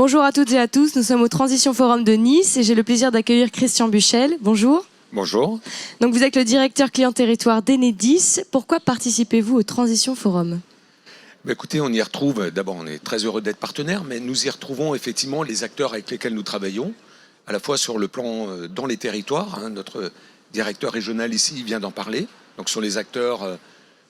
Bonjour à toutes et à tous, nous sommes au Transition Forum de Nice et j'ai le plaisir d'accueillir Christian Buchel. Bonjour. Bonjour. Donc vous êtes le directeur client territoire d'Enedis. Pourquoi participez-vous au Transition Forum ? Écoutez, on y retrouve, d'abord on est très heureux d'être partenaire, mais nous y retrouvons effectivement les acteurs avec lesquels nous travaillons, à la fois sur le plan dans les territoires, notre directeur régional ici vient d'en parler, donc sur les acteurs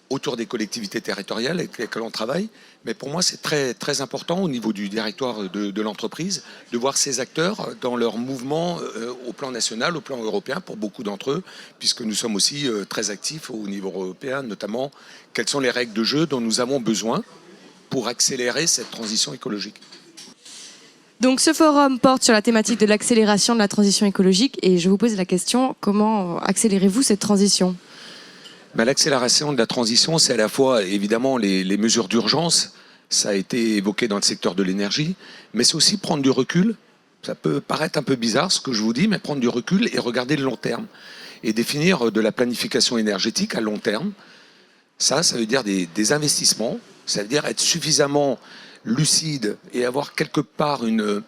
autour des collectivités territoriales avec lesquelles on travaille. Mais pour moi, c'est très, très important au niveau du directoire de l'entreprise de voir ces acteurs dans leur mouvement au plan national, au plan européen, pour beaucoup d'entre eux, puisque nous sommes aussi très actifs au niveau européen, notamment quelles sont les règles de jeu dont nous avons besoin pour accélérer cette transition écologique. Donc ce forum porte sur la thématique de l'accélération de la transition écologique et je vous pose la question, comment accélérez-vous cette transition ? L'accélération de la transition, c'est à la fois évidemment les mesures d'urgence, ça a été évoqué dans le secteur de l'énergie, mais c'est aussi prendre du recul. Ça peut paraître un peu bizarre ce que je vous dis, mais prendre du recul et regarder le long terme et définir de la planification énergétique à long terme. Ça veut dire des investissements, ça veut dire être suffisamment lucide et avoir quelque part une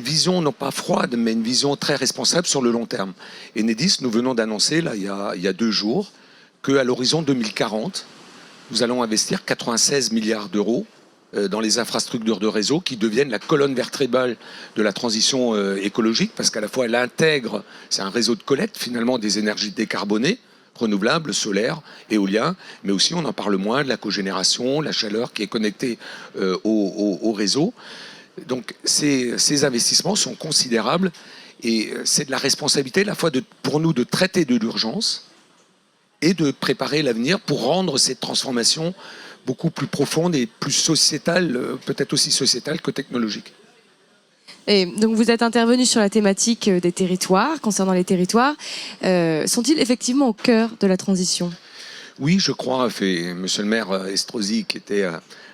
vision non pas froide, mais une vision très responsable sur le long terme. Enedis, nous venons d'annoncer, là, il y a 2 jours, qu'à l'horizon 2040, nous allons investir 96 milliards d'euros dans les infrastructures de réseau qui deviennent la colonne vertébrale de la transition écologique, parce qu'à la fois, elle intègre, c'est un réseau de collecte, finalement, des énergies décarbonées, renouvelables, solaires, éoliens, mais aussi, on en parle moins, de la cogénération, la chaleur qui est connectée au réseau. Donc ces investissements sont considérables et c'est de la responsabilité à la fois pour nous de traiter de l'urgence et de préparer l'avenir pour rendre cette transformation beaucoup plus profonde et plus sociétale, peut-être aussi sociétale que technologique. Et donc vous êtes intervenu sur la thématique des territoires, concernant les territoires. Sont-ils effectivement au cœur de la transition ? Oui, je crois, monsieur le maire Estrosi qui était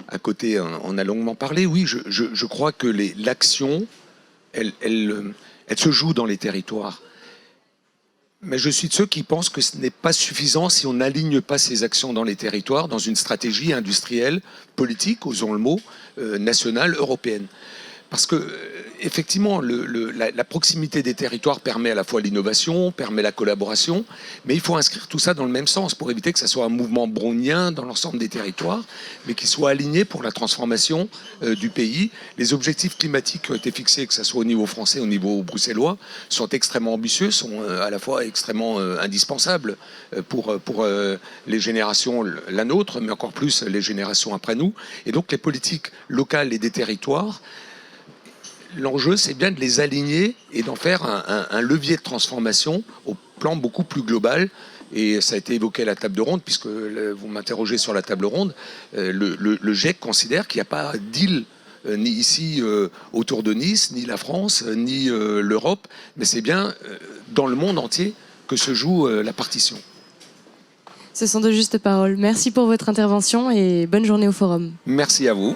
à côté, on a longuement parlé. Oui, je crois que l'action, elle se joue dans les territoires. Mais je suis de ceux qui pensent que ce n'est pas suffisant si on n'aligne pas ces actions dans les territoires, dans une stratégie industrielle, politique, osons le mot, nationale, européenne. Parce que, effectivement, la proximité des territoires permet à la fois l'innovation, permet la collaboration, mais il faut inscrire tout ça dans le même sens pour éviter que ça soit un mouvement brownien dans l'ensemble des territoires, mais qui soit aligné pour la transformation du pays. Les objectifs climatiques qui ont été fixés, que ce soit au niveau français, au niveau bruxellois, sont extrêmement ambitieux, sont à la fois extrêmement indispensables pour les générations, la nôtre, mais encore plus les générations après nous. Et donc les politiques locales et des territoires, l'enjeu, c'est bien de les aligner et d'en faire un levier de transformation au plan beaucoup plus global. Et ça a été évoqué à la table ronde, puisque vous m'interrogez sur la table ronde. Le GIEC considère qu'il n'y a pas d'île ni ici autour de Nice, ni la France, ni l'Europe, mais c'est bien dans le monde entier que se joue la partition. Ce sont de justes paroles. Merci pour votre intervention et bonne journée au forum. Merci à vous.